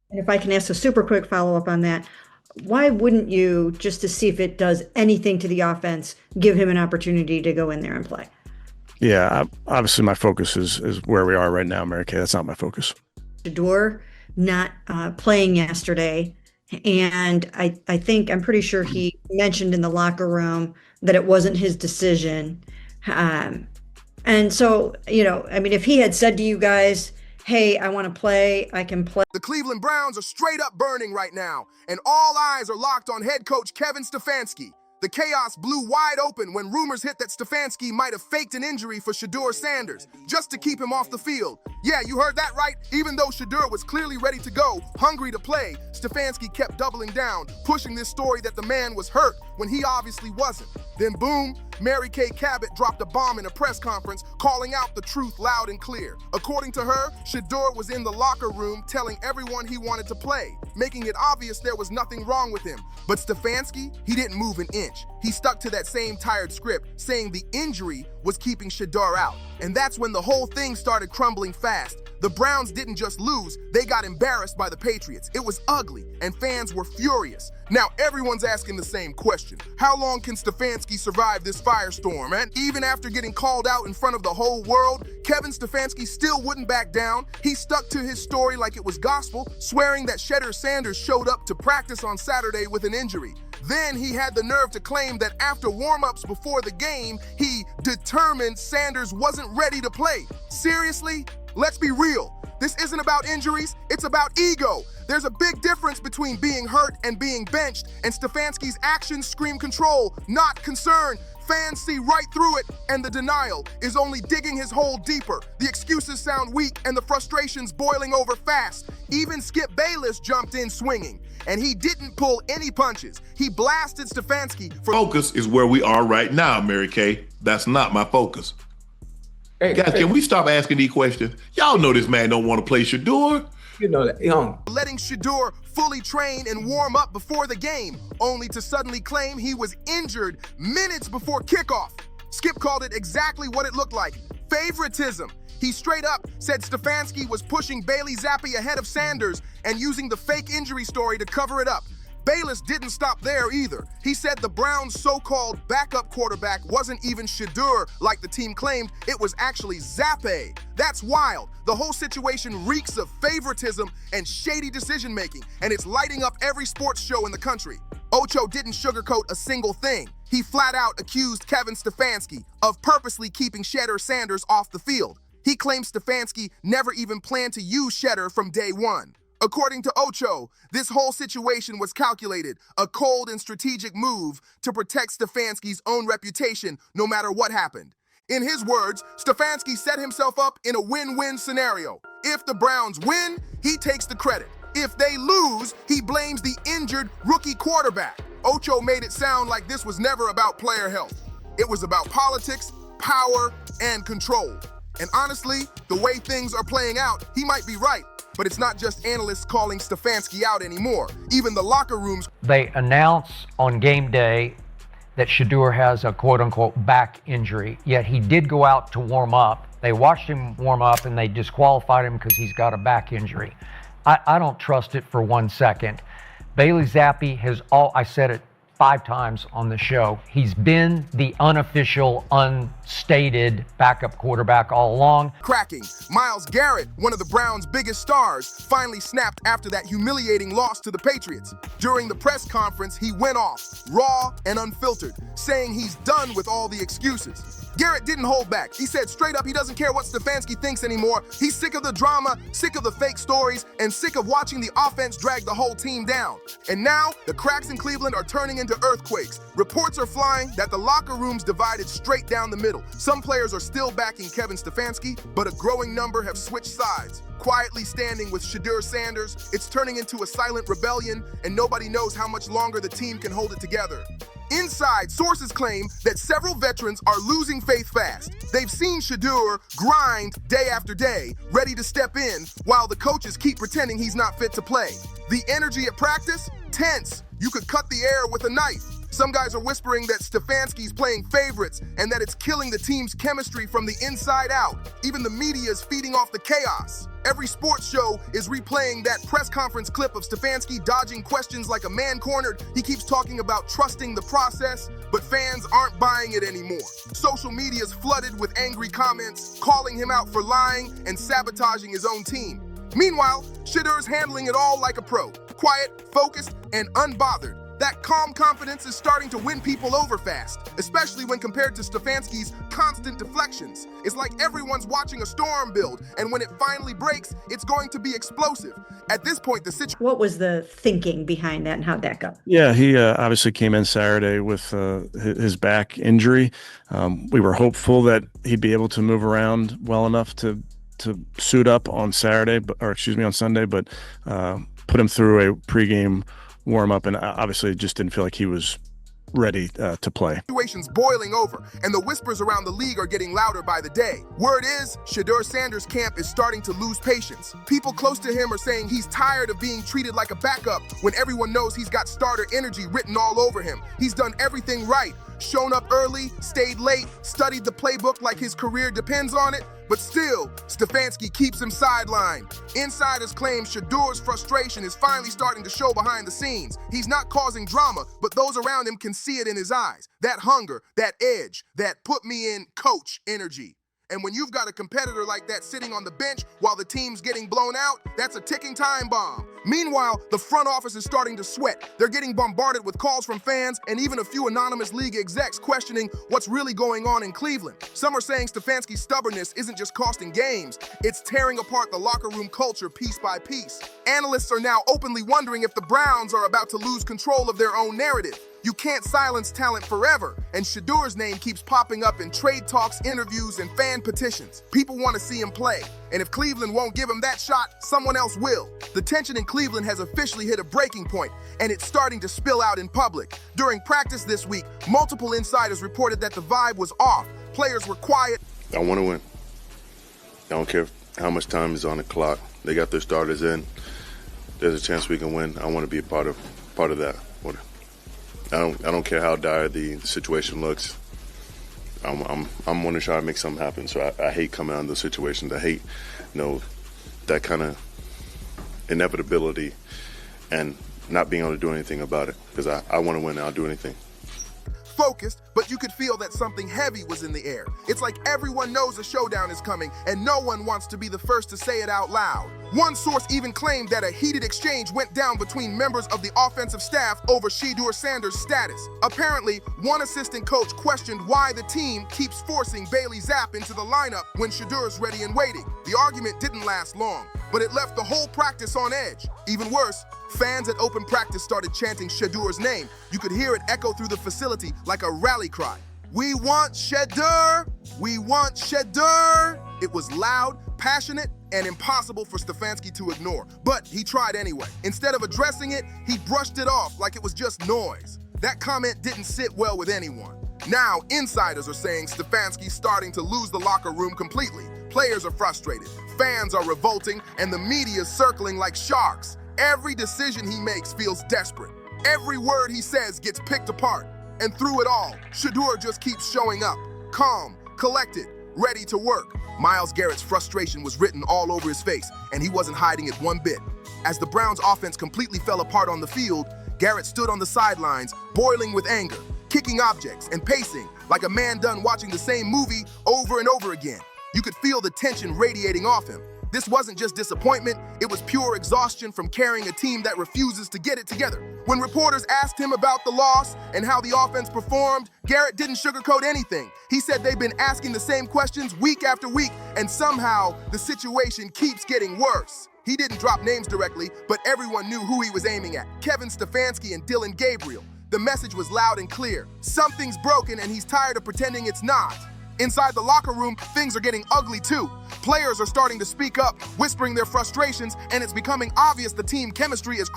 And if I can ask a super quick follow-up on that, why wouldn't you, just to see if it does anything to the offense, give him an opportunity to go in there and play? Yeah, obviously my focus is where we are right now, Mary Kay. That's not my focus. Shedeur not playing yesterday, and I think I'm pretty sure he mentioned in the locker room that it wasn't his decision. Um, and so, I mean, if he had said to you guys, "Hey, I want to play, I can play." The Cleveland Browns are straight up burning right now, and all eyes are locked on head coach Kevin Stefanski. The chaos blew wide open when rumors hit that Stefanski might have faked an injury for Shedeur Sanders, just to keep him off the field. Yeah, you heard that right. Even though Shedeur was clearly ready to go, hungry to play, Stefanski kept doubling down, pushing this story that the man was hurt when he obviously wasn't. Then boom, Mary Kay Cabot dropped a bomb in a press conference, calling out the truth loud and clear. According to her, Shedeur was in the locker room telling everyone he wanted to play, making it obvious there was nothing wrong with him. But Stefanski, he didn't move an inch. He stuck to that same tired script, saying the injury was keeping Shedeur out. And that's when the whole thing started crumbling fast. The Browns didn't just lose, they got embarrassed by the Patriots. It was ugly, and fans were furious. Now everyone's asking the same question. How long can Stefanski survive this firestorm? And even after getting called out in front of the whole world, Kevin Stefanski still wouldn't back down. He stuck to his story like it was gospel, swearing that Shedeur Sanders showed up to practice on Saturday with an injury. Then he had the nerve to claim that after warm-ups before the game, he determined Sanders wasn't ready to play. Seriously? Let's be real. This isn't about injuries, it's about ego. There's a big difference between being hurt and being benched, and Stefanski's actions scream control, not concern. Fans see right through it, and the denial is only digging his hole deeper. The excuses sound weak, and the frustration's boiling over fast. Even Skip Bayless jumped in swinging, and he didn't pull any punches. He blasted Stefanski for— Focus is where we are right now, Mary Kay. That's not my focus. Hey, guys, can we stop asking these questions? Y'all know this man don't want to play Shedeur. You know that, letting Shedeur fully train and warm up before the game, only to suddenly claim he was injured minutes before kickoff. Skip called it exactly what it looked like: favoritism. He straight up said Stefanski was pushing Bailey Zappi ahead of Sanders and using the fake injury story to cover it up. Bayless didn't stop there either. He said the Browns' so-called backup quarterback wasn't even Shedeur like the team claimed, it was actually Zappi. That's wild. The whole situation reeks of favoritism and shady decision-making, and it's lighting up every sports show in the country. Ocho didn't sugarcoat a single thing. He flat out accused Kevin Stefanski of purposely keeping Shedeur Sanders off the field. He claimed Stefanski never even planned to use Shedeur from day one. According to Ocho, this whole situation was calculated, a cold and strategic move to protect Stefanski's own reputation no matter what happened. In his words, Stefanski set himself up in a win-win scenario. If the Browns win, he takes the credit. If they lose, he blames the injured rookie quarterback. Ocho made it sound like this was never about player health. It was about politics, power, and control. And honestly, the way things are playing out, he might be right. But it's not just analysts calling Stefanski out anymore. Even the locker rooms. They announce on game day that Shedeur has a quote-unquote back injury, yet he did go out to warm up. They watched him warm up and they disqualified him because he's got a back injury. I don't trust it for 1 second. Bailey Zappi has I said it 5 times on the show. He's been the unofficial, unstated backup quarterback all along. Cracking. Myles Garrett, one of the Browns' biggest stars, finally snapped after that humiliating loss to the Patriots. During the press conference, he went off, raw and unfiltered, saying he's done with all the excuses. Garrett didn't hold back. He said straight up he doesn't care what Stefanski thinks anymore. He's sick of the drama, sick of the fake stories, and sick of watching the offense drag the whole team down. And now, the cracks in Cleveland are turning into earthquakes. Reports are flying that the locker room's divided straight down the middle. Some players are still backing Kevin Stefanski, but a growing number have switched sides. Quietly standing with Shedeur Sanders, it's turning into a silent rebellion, and nobody knows how much longer the team can hold it together. Inside, sources claim that several veterans are losing faith fast. They've seen Shedeur grind day after day, ready to step in, while the coaches keep pretending he's not fit to play. The energy at practice? Tense. You could cut the air with a knife. Some guys are whispering that Stefanski's playing favorites and that it's killing the team's chemistry from the inside out. Even the media is feeding off the chaos. Every sports show is replaying that press conference clip of Stefanski dodging questions like a man cornered. He keeps talking about trusting the process, but fans aren't buying it anymore. Social media is flooded with angry comments, calling him out for lying and sabotaging his own team. Meanwhile, Shedeur's handling it all like a pro. Quiet, focused, and unbothered. That calm confidence is starting to win people over fast, especially when compared to Stefanski's constant deflections. It's like everyone's watching a storm build, and when it finally breaks, it's going to be explosive. At this point, the situation... What was the thinking behind that and how'd that go? Yeah, he obviously came in Saturday with his back injury. We were hopeful that he'd be able to move around well enough to suit up on Sunday, but put him through a pregame warm-up, and obviously just didn't feel like he was ready to play. Situation's boiling over, and the whispers around the league are getting louder by the day. Word is, Shedeur Sanders' camp is starting to lose patience. People close to him are saying he's tired of being treated like a backup when everyone knows he's got starter energy written all over him. He's done everything right. Shown up early, stayed late, studied the playbook like his career depends on it, but still, Stefanski keeps him sidelined. Insiders claim Shedeur's frustration is finally starting to show behind the scenes. He's not causing drama, but those around him can see it in his eyes. That hunger, that edge, that put me in coach energy. And when you've got a competitor like that sitting on the bench while the team's getting blown out, that's a ticking time bomb. Meanwhile, the front office is starting to sweat. They're getting bombarded with calls from fans and even a few anonymous league execs questioning what's really going on in Cleveland. Some are saying Stefanski's stubbornness isn't just costing games, it's tearing apart the locker room culture piece by piece. Analysts are now openly wondering if the Browns are about to lose control of their own narrative. You can't silence talent forever, and Shedeur's name keeps popping up in trade talks, interviews, and fan petitions. People want to see him play, and if Cleveland won't give him that shot, someone else will. The tension in Cleveland has officially hit a breaking point, and it's starting to spill out in public. During practice this week, multiple insiders reported that the vibe was off. Players were quiet. I want to win. I don't care how much time is on the clock. They got their starters in. There's a chance we can win. I want to be a part of that. I don't care how dire the situation looks. I'm want to try to make something happen. So I hate coming out of those situations. I hate, that kind of inevitability and not being able to do anything about it. Because I want to win and I'll do anything. Focused, but you could feel that something heavy was in the air. It's like everyone knows a showdown is coming, and no one wants to be the first to say it out loud. One source even claimed that a heated exchange went down between members of the offensive staff over Shedeur Sanders' status. Apparently, one assistant coach questioned why the team keeps forcing Bailey Zapp into the lineup when Shedeur's ready and waiting. The argument didn't last long, but it left the whole practice on edge. Even worse, fans at open practice started chanting Shedeur's name. You could hear it echo through the facility like a rally cry. We want Shedeur! We want Shedeur! It was loud, passionate, and impossible for Stefanski to ignore. But he tried anyway. Instead of addressing it, he brushed it off like it was just noise. That comment didn't sit well with anyone. Now, insiders are saying Stefanski's starting to lose the locker room completely. Players are frustrated, fans are revolting, and the media's circling like sharks. Every decision he makes feels desperate. Every word he says gets picked apart. And through it all, Shedeur just keeps showing up, calm, collected, ready to work. Myles Garrett's frustration was written all over his face, and he wasn't hiding it one bit. As the Browns' offense completely fell apart on the field, Garrett stood on the sidelines, boiling with anger, kicking objects and pacing like a man done watching the same movie over and over again. You could feel the tension radiating off him. This wasn't just disappointment, it was pure exhaustion from carrying a team that refuses to get it together. When reporters asked him about the loss and how the offense performed, Garrett didn't sugarcoat anything. He said they've been asking the same questions week after week, and somehow the situation keeps getting worse. He didn't drop names directly, but everyone knew who he was aiming at: Kevin Stefanski and Dillon Gabriel. The message was loud and clear. Something's broken and he's tired of pretending it's not. Inside the locker room, things are getting ugly too. Players are starting to speak up, whispering their frustrations, and it's becoming obvious the team chemistry is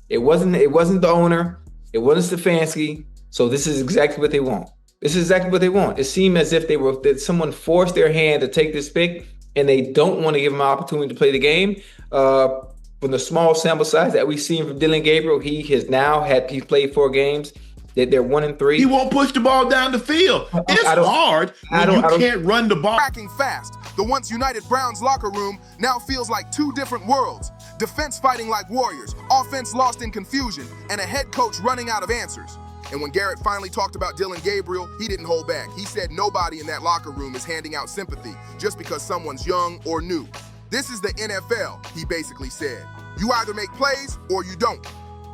It wasn't the owner, it wasn't Stefanski, so this is exactly what they want. This is exactly what they want. It seemed as if that someone forced their hand to take this pick, and they don't want to give him an opportunity to play the game. From the small sample size that we've seen from Dillon Gabriel, he's played 4 games. that they're 1-3. He won't push the ball down the field. It's hard when you can't run the ball. Tracking fast, the once united Browns locker room now feels like two different worlds. Defense fighting like warriors, offense lost in confusion, and a head coach running out of answers. And when Garrett finally talked about Dillon Gabriel, he didn't hold back. He said nobody in that locker room is handing out sympathy just because someone's young or new. This is the NFL, he basically said. You either make plays or you don't.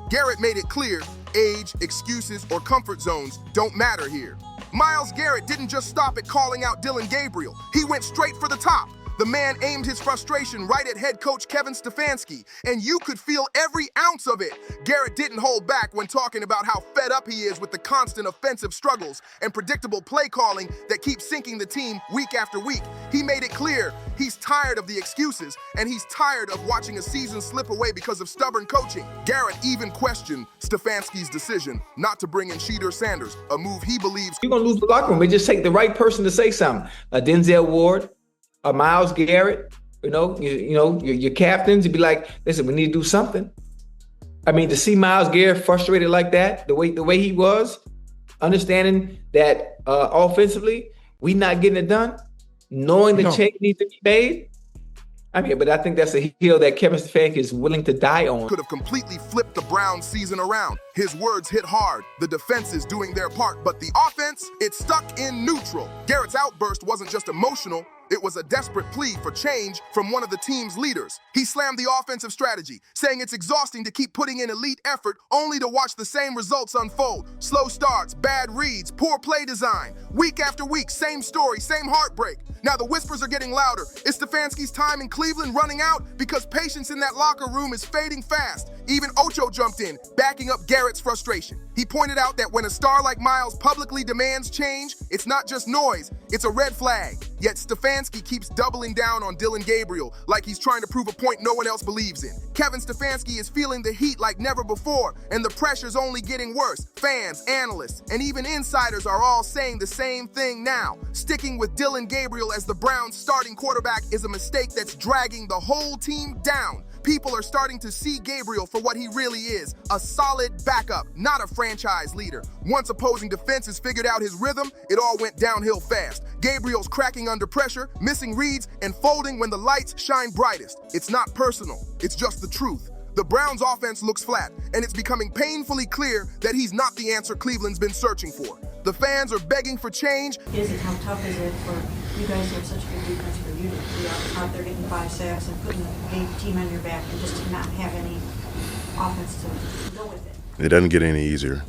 Garrett made it clear age, excuses, or comfort zones don't matter here. Myles Garrett didn't just stop at calling out Dillon Gabriel. He went straight for the top. The man aimed his frustration right at head coach Kevin Stefanski, and you could feel every ounce of it. Garrett didn't hold back when talking about how fed up he is with the constant offensive struggles and predictable play calling that keeps sinking the team week after week. He made it clear he's tired of the excuses, and he's tired of watching a season slip away because of stubborn coaching. Garrett even questioned Stefanski's decision not to bring in Shedeur Sanders, a move he believes— You're going to lose the locker room. It just take the right person to say something. Denzel Ward, Myles Garrett, your captains, would be like, listen, we need to do something. I mean, to see Myles Garrett frustrated like that, the way he was, understanding that offensively, we not getting it done, knowing the change needs to be made. I mean, but I think that's a hill that Kevin Stefanski is willing to die on. Could have completely flipped the Browns season around. His words hit hard. The defense is doing their part, but the offense, it's stuck in neutral. Garrett's outburst wasn't just emotional. It was a desperate plea for change from one of the team's leaders. He slammed the offensive strategy, saying it's exhausting to keep putting in elite effort only to watch the same results unfold. Slow starts, bad reads, poor play design. Week after week, same story, same heartbreak. Now the whispers are getting louder. Is Stefanski's time in Cleveland running out? Because patience in that locker room is fading fast. Even Ocho jumped in, backing up Garrett's frustration. He pointed out that when a star like Myles publicly demands change, it's not just noise, it's a red flag. Yet Stefanski keeps doubling down on Dillon Gabriel like he's trying to prove a point no one else believes in. Kevin Stefanski is feeling the heat like never before, and the pressure's only getting worse. Fans, analysts, and even insiders are all saying the same thing now. Sticking with Dillon Gabriel as the Browns' starting quarterback is a mistake that's dragging the whole team down. People are starting to see Gabriel for what he really is, a solid backup, not a franchise leader. Once opposing defenses figured out his rhythm, it all went downhill fast. Gabriel's cracking under pressure, missing reads, and folding when the lights shine brightest. It's not personal, it's just the truth. The Browns' offense looks flat, and it's becoming painfully clear that he's not the answer Cleveland's been searching for. The fans are begging for change. How tough is it for you guys to have such good defense for you to be out there getting 5 sacks and putting the team on your back and just to not have any offense to go with it? It doesn't get any easier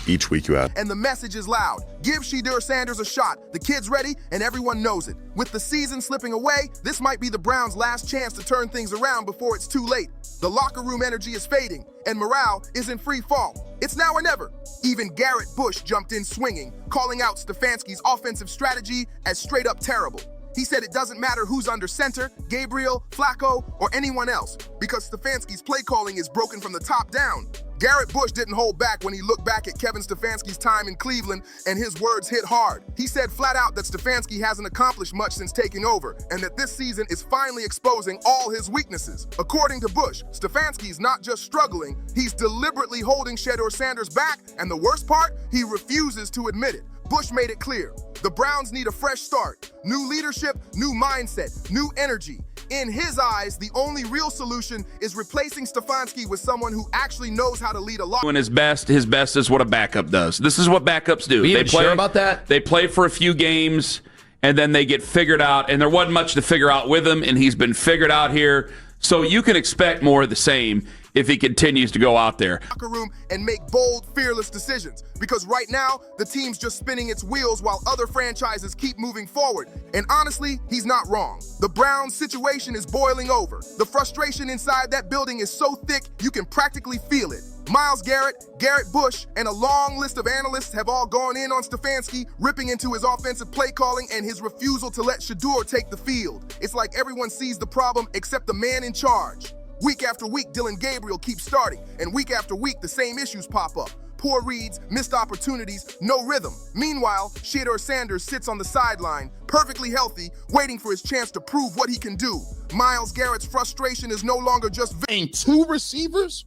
each week you out. And the message is loud. Give Shedeur Sanders a shot. The kid's ready, and everyone knows it. With the season slipping away, this might be the Browns' last chance to turn things around before it's too late. The locker room energy is fading, and morale is in free fall. It's now or never. Even Garrett Bush jumped in swinging, calling out Stefanski's offensive strategy as straight up terrible. He said it doesn't matter who's under center, Gabriel, Flacco, or anyone else, because Stefanski's play calling is broken from the top down. Garrett Bush didn't hold back when he looked back at Kevin Stefanski's time in Cleveland, and his words hit hard. He said flat out that Stefanski hasn't accomplished much since taking over, and that this season is finally exposing all his weaknesses. According to Bush, Stefanski's not just struggling, he's deliberately holding Shedeur Sanders back, and the worst part, he refuses to admit it. Bush made it clear. The Browns need a fresh start. New leadership, new mindset, new energy. In his eyes, the only real solution is replacing Stefanski with someone who actually knows how to lead a locker. Doing his best is what a backup does. This is what backups do. They play sure about that. They play for a few games, and then they get figured out, and there wasn't much to figure out with him, and he's been figured out here. So you can expect more of the same if he continues to go out there. Locker room and make bold, fearless decisions. Because right now, the team's just spinning its wheels while other franchises keep moving forward. And honestly, he's not wrong. The Browns' situation is boiling over. The frustration inside that building is so thick, you can practically feel it. Myles Garrett, Garrett Bush, and a long list of analysts have all gone in on Stefanski, ripping into his offensive play calling and his refusal to let Shedeur take the field. It's like everyone sees the problem except the man in charge. Week after week, Dillon Gabriel keeps starting, and week after week, the same issues pop up. Poor reads, missed opportunities, no rhythm. Meanwhile, Shedeur Sanders sits on the sideline, perfectly healthy, waiting for his chance to prove what he can do. Myles Garrett's frustration is no longer just— Two receivers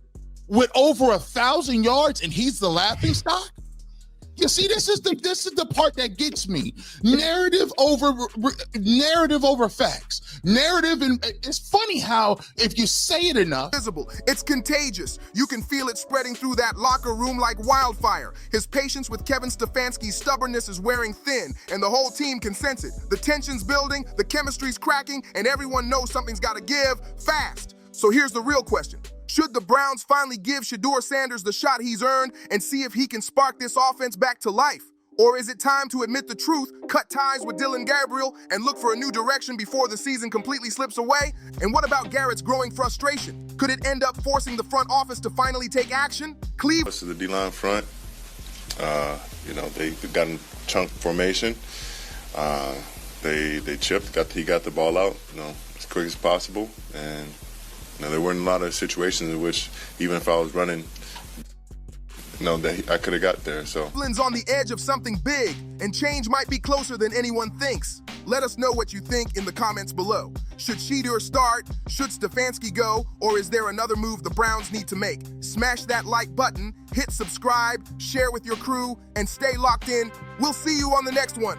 with over 1,000 yards, and he's the laughingstock? You see, this is the part that gets me. Narrative over facts. Narrative, and it's funny how if you say it enough, Visible. It's contagious. You can feel it spreading through that locker room like wildfire. His patience with Kevin Stefanski's stubbornness is wearing thin, and the whole team can sense it. The tension's building, the chemistry's cracking, and everyone knows something's got to give fast. So here's the real question. Should the Browns finally give Shedeur Sanders the shot he's earned and see if he can spark this offense back to life? Or is it time to admit the truth, cut ties with Dylan Gabriel, and look for a new direction before the season completely slips away? And what about Garrett's growing frustration? Could it end up forcing the front office to finally take action? This is the D-line front. They got in chunk formation. They chipped. He got the ball out, as quick as possible. And there weren't a lot of situations in which, even if I was running, that I could have got there. So Cleveland's on the edge of something big, and change might be closer than anyone thinks. Let us know what you think in the comments below. Should Shedeur start? Should Stefanski go? Or is there another move the Browns need to make? Smash that like button, hit subscribe, share with your crew, and stay locked in. We'll see you on the next one.